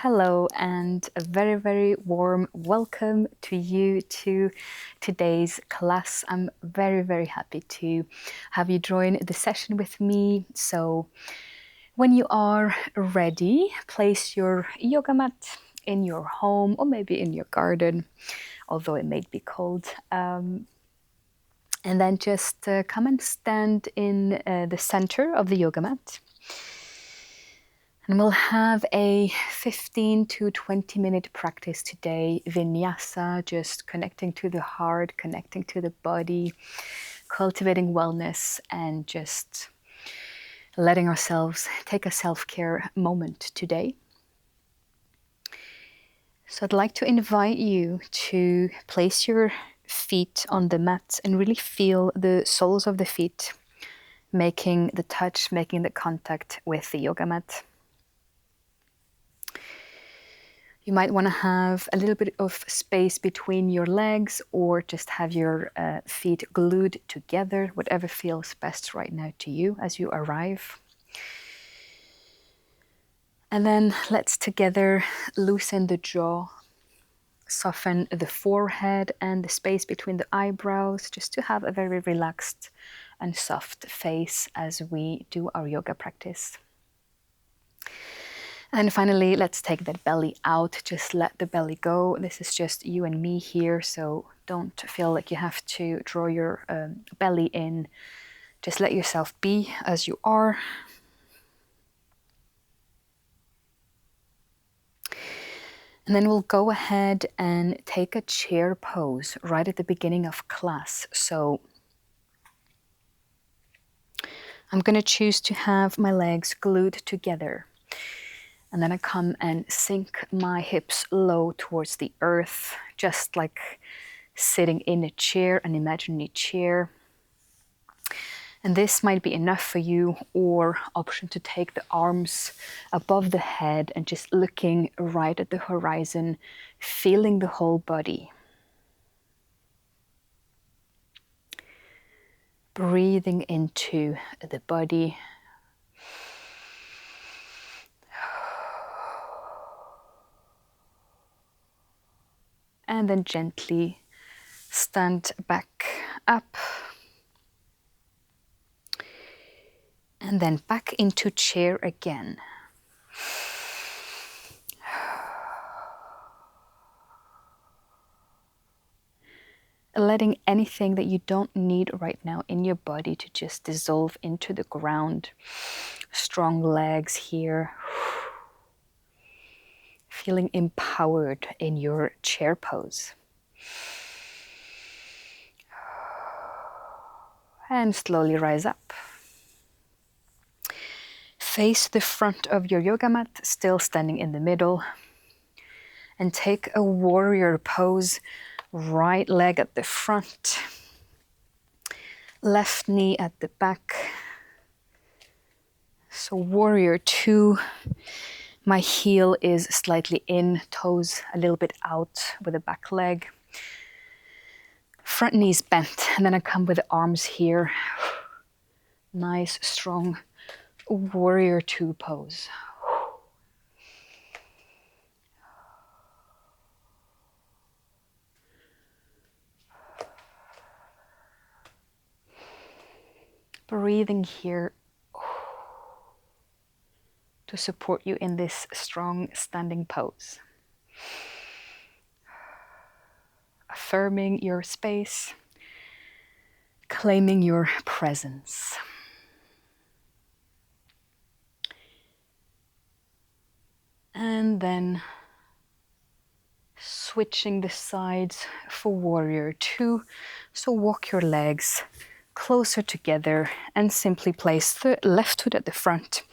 Hello and a very, very warm welcome to you to today's class. I'm very, very happy to have you join the session with me. So when you are ready, place your yoga mat in your home or maybe in your garden, although it may be cold. And then just come and stand in the center of the yoga mat. And we'll have a 15 to 20 minute practice today, Vinyasa, just connecting to the heart, connecting to the body, cultivating wellness, and just letting ourselves take a self-care moment today. So I'd like to invite you to place your feet on the mat and really feel the soles of the feet making the touch, making the contact with the yoga mat. You might want to have a little bit of space between your legs or just have your feet glued together, whatever feels best right now to you as you arrive. And then let's together loosen the jaw, soften the forehead and the space between the eyebrows, just to have a very relaxed and soft face as we do our yoga practice. And finally, let's take that belly out. Just let the belly go. This is just you and me here, so don't feel like you have to draw your belly in. Just let yourself be as you are. And then we'll go ahead and take a chair pose right at the beginning of class. So I'm going to choose to have my legs glued together. And then I come and sink my hips low towards the earth, just like sitting in a chair, an imaginary chair. And this might be enough for you, or option to take the arms above the head and just looking right at the horizon, feeling the whole body. Breathing into the body. And then gently stand back up. And then back into chair again. Letting anything that you don't need right now in your body to just dissolve into the ground. Strong legs here. Feeling empowered in your chair pose. And slowly rise up. Face the front of your yoga mat, still standing in the middle. And take a warrior pose. Right leg at the front. Left knee at the back. So warrior 2. My heel is slightly in, toes a little bit out with the back leg. Front knees bent, and then I come with the arms here. Nice, strong warrior 2 pose. Breathing here to support you in this strong standing pose. Affirming your space, claiming your presence. And then switching the sides for warrior 2. So walk your legs closer together and simply place the left foot at the front,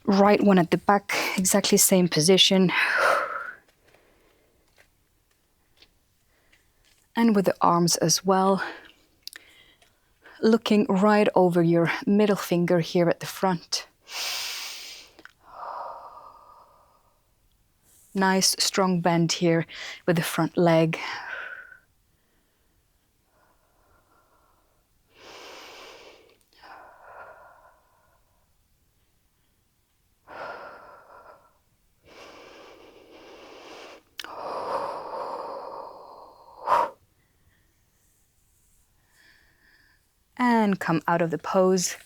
right one at the back, exactly same position. And with the arms as well, looking right over your middle finger here at the front. Nice strong bend here with the front leg. and come out of the pose.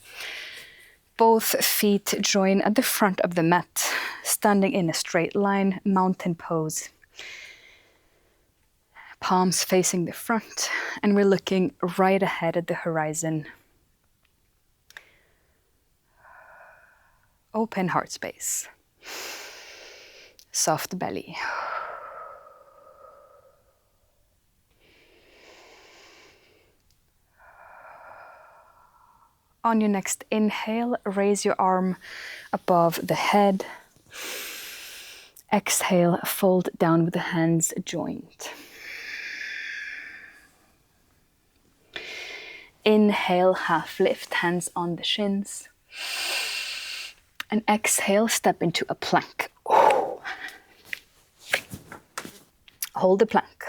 Both feet join at the front of the mat, standing in a straight line, mountain pose. Palms facing the front, and we're looking right ahead at the horizon. Open heart space. Soft belly. On your next inhale, raise your arm above the head. Exhale, fold down with the hands joined. Inhale, half lift, hands on the shins. And exhale, step into a plank. Ooh. Hold the plank.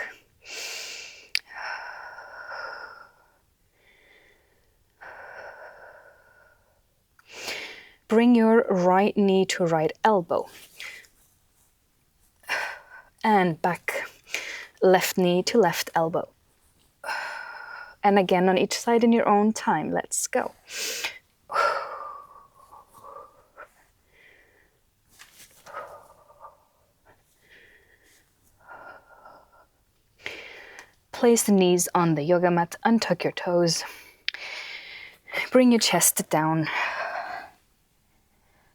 Bring your right knee to right elbow. And back, left knee to left elbow. And again on each side in your own time. Let's go. Place the knees on the yoga mat, untuck your toes. Bring your chest down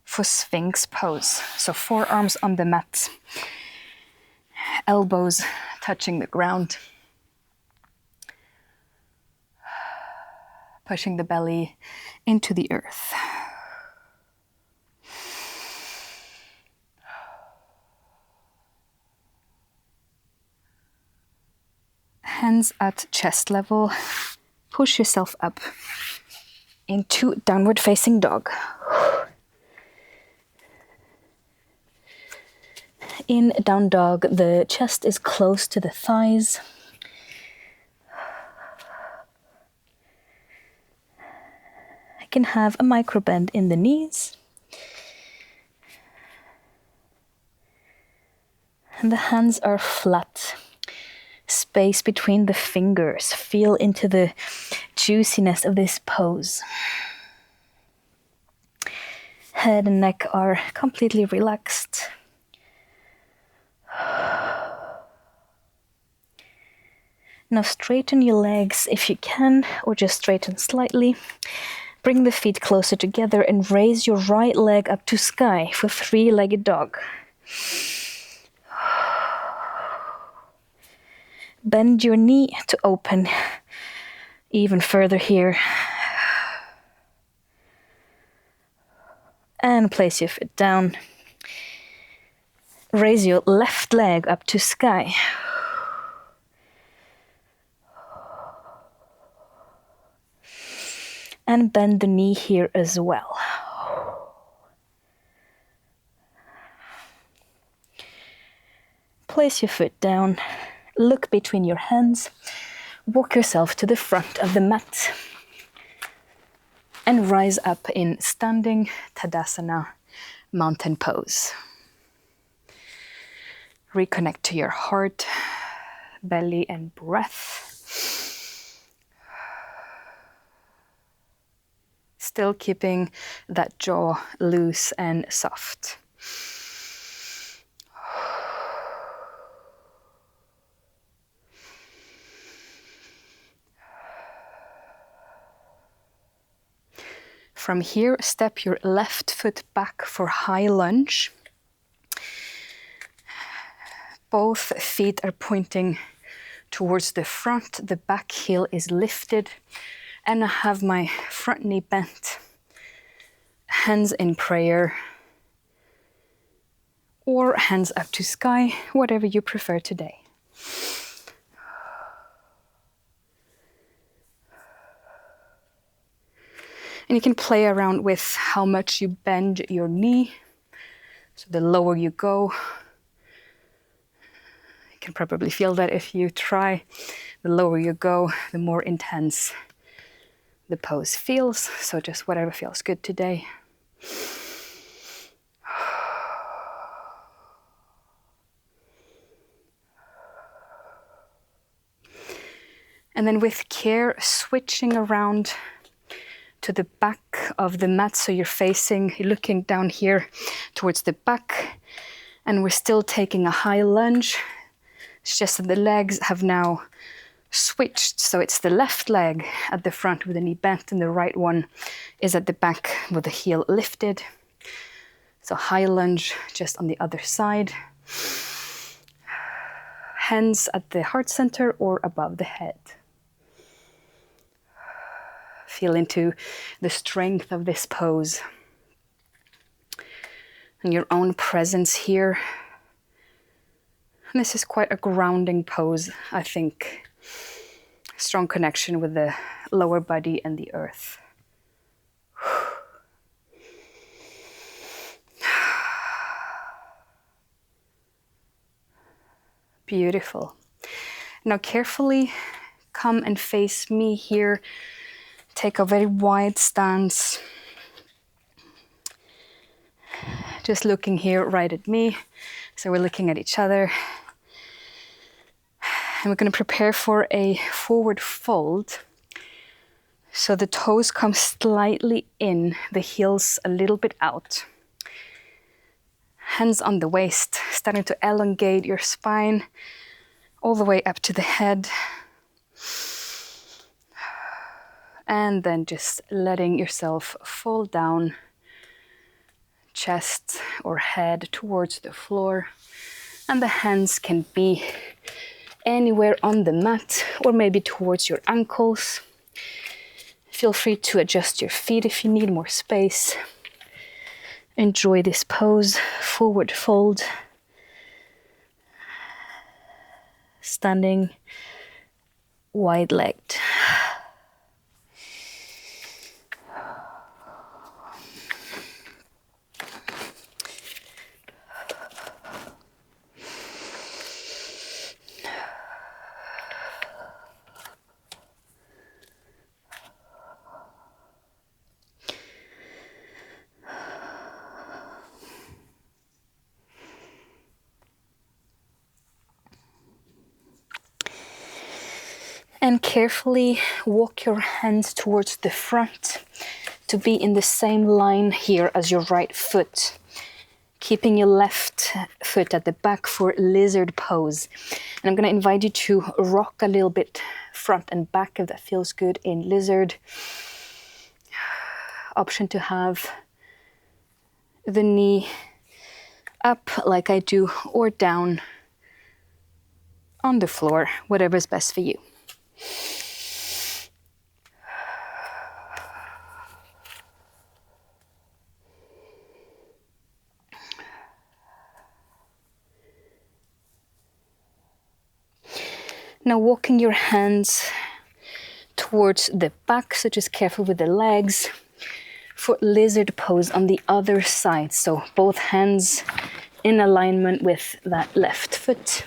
for Sphinx pose. So forearms on the mat, elbows touching the ground. Pushing the belly into the earth. Hands at chest level. Push yourself up into downward facing dog. In down dog, the chest is close to the thighs. I can have a micro bend in the knees. And the hands are flat. Space between the fingers. Feel into the juiciness of this pose. Head and neck are completely relaxed. Now straighten your legs if you can, or just straighten slightly. Bring the feet closer together and raise your right leg up to sky for three-legged dog. Bend your knee to open even further here. And place your foot down. Raise your left leg up to sky. And bend the knee here as well. Place your foot down. Look between your hands. Walk yourself to the front of the mat. And rise up in standing Tadasana mountain pose. Reconnect to your heart, belly, and breath. Still keeping that jaw loose and soft. From here, step your left foot back for high lunge. Both feet are pointing towards the front. The back heel is lifted. And I have my front knee bent. Hands in prayer. Or hands up to sky, whatever you prefer today. And you can play around with how much you bend your knee. So the lower you go, you can probably feel that if you try. The lower you go, the more intense the pose feels. So just whatever feels good today. And then with care, switching around to the back of the mat. So you're looking down here towards the back, and we're still taking a high lunge. It's just that the legs have now switched. So it's the left leg at the front with the knee bent, and the right one is at the back with the heel lifted. So high lunge just on the other side. Hands at the heart center or above the head. Feel into the strength of this pose and your own presence here. And this is quite a grounding pose, I think. Strong connection with the lower body and the earth. Beautiful. Now carefully come and face me here. Take a very wide stance. Just looking here right at me. So we're looking at each other. And we're going to prepare for a forward fold. So the toes come slightly in, the heels a little bit out. Hands on the waist, starting to elongate your spine all the way up to the head. And then just letting yourself fall down, chest or head towards the floor. And the hands can be anywhere on the mat or maybe towards your ankles. Feel free to adjust your feet if you need more space. Enjoy this pose, forward fold. Standing wide-legged. And carefully walk your hands towards the front to be in the same line here as your right foot. Keeping your left foot at the back for lizard pose. And I'm going to invite you to rock a little bit front and back if that feels good in lizard. Option to have the knee up like I do or down on the floor, whatever is best for you. Now walking your hands towards the back, so just careful with the legs for lizard pose on the other side. So both hands in alignment with that left foot.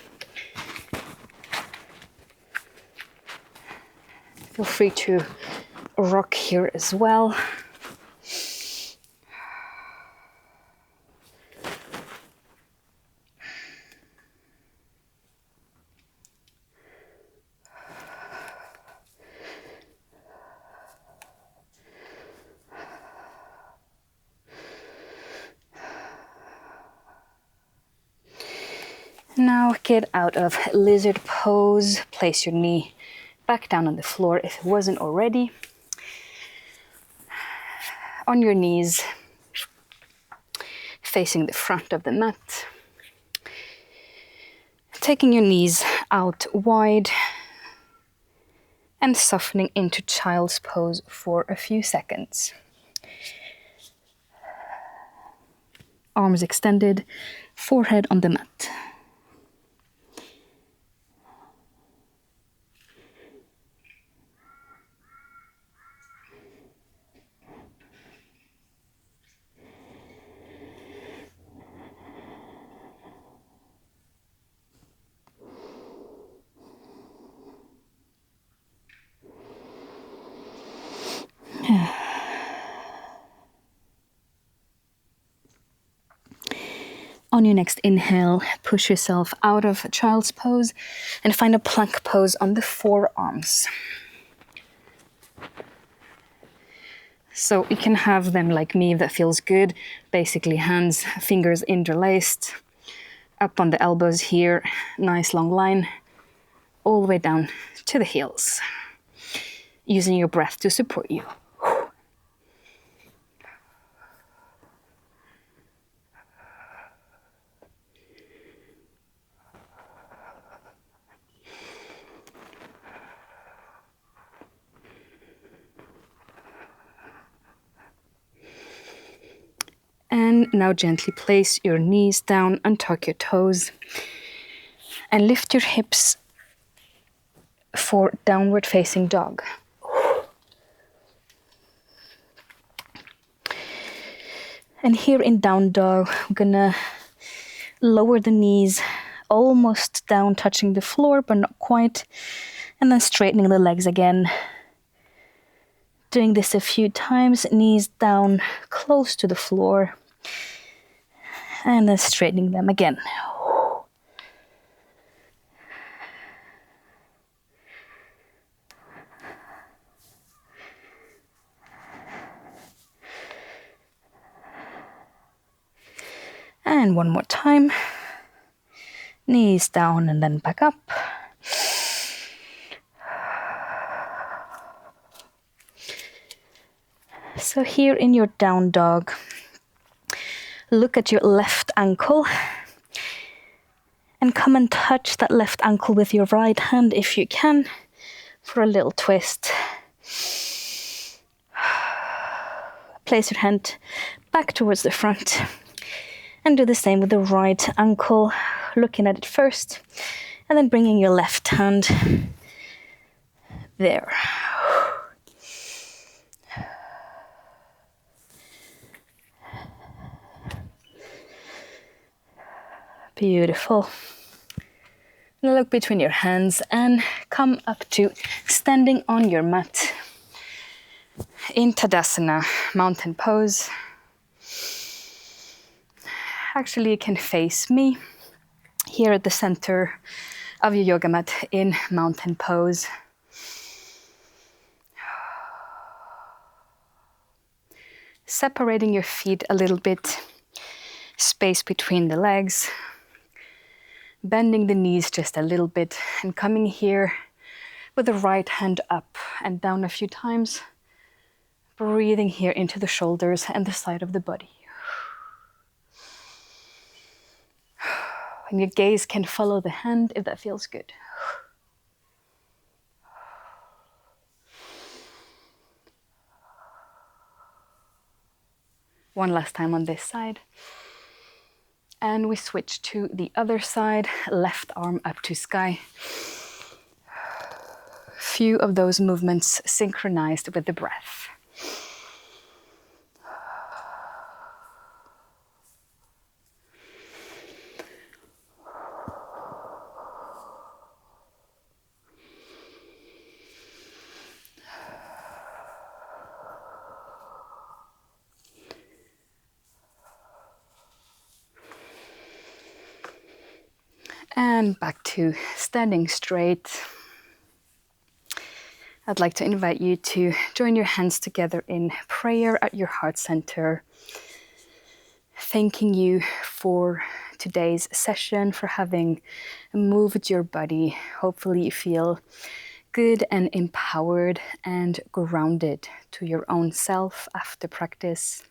Feel free to rock here as well. Now get out of lizard pose. Place your knee back down on the floor if it wasn't already. On your knees, facing the front of the mat. Taking your knees out wide and softening into child's pose for a few seconds. Arms extended, forehead on the mat. On your next inhale, push yourself out of child's pose and find a plank pose on the forearms. So you can have them like me if that feels good. Basically hands, fingers interlaced, up on the elbows here, nice long line, all the way down to the heels, using your breath to support you. And now gently place your knees down, untuck your toes, and lift your hips for downward facing dog. And here in down dog, I'm gonna lower the knees almost down, touching the floor, but not quite, and then straightening the legs again. Doing this a few times, knees down close to the floor, and then straightening them again. And one more time. Knees down and then back up. So here in your down dog, look at your left ankle and come and touch that left ankle with your right hand if you can for a little twist. Place your hand back towards the front and do the same with the right ankle, looking at it first and then bringing your left hand there. Beautiful. Now look between your hands and come up to standing on your mat in Tadasana, mountain pose. Actually, you can face me here at the center of your yoga mat in mountain pose. Separating your feet a little bit, space between the legs. Bending the knees just a little bit and coming here with the right hand up and down a few times. Breathing here into the shoulders and the side of the body. And your gaze can follow the hand if that feels good. One last time on this side. And we switch to the other side, left arm up to sky. Few of those movements synchronized with the breath. And back to standing straight. I'd like to invite you to join your hands together in prayer at your heart center. Thanking you for today's session, for having moved your body. Hopefully you feel good and empowered and grounded to your own self after practice.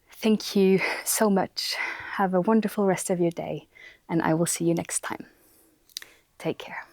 Thank you so much. Have a wonderful rest of your day, and I will see you next time. Take care.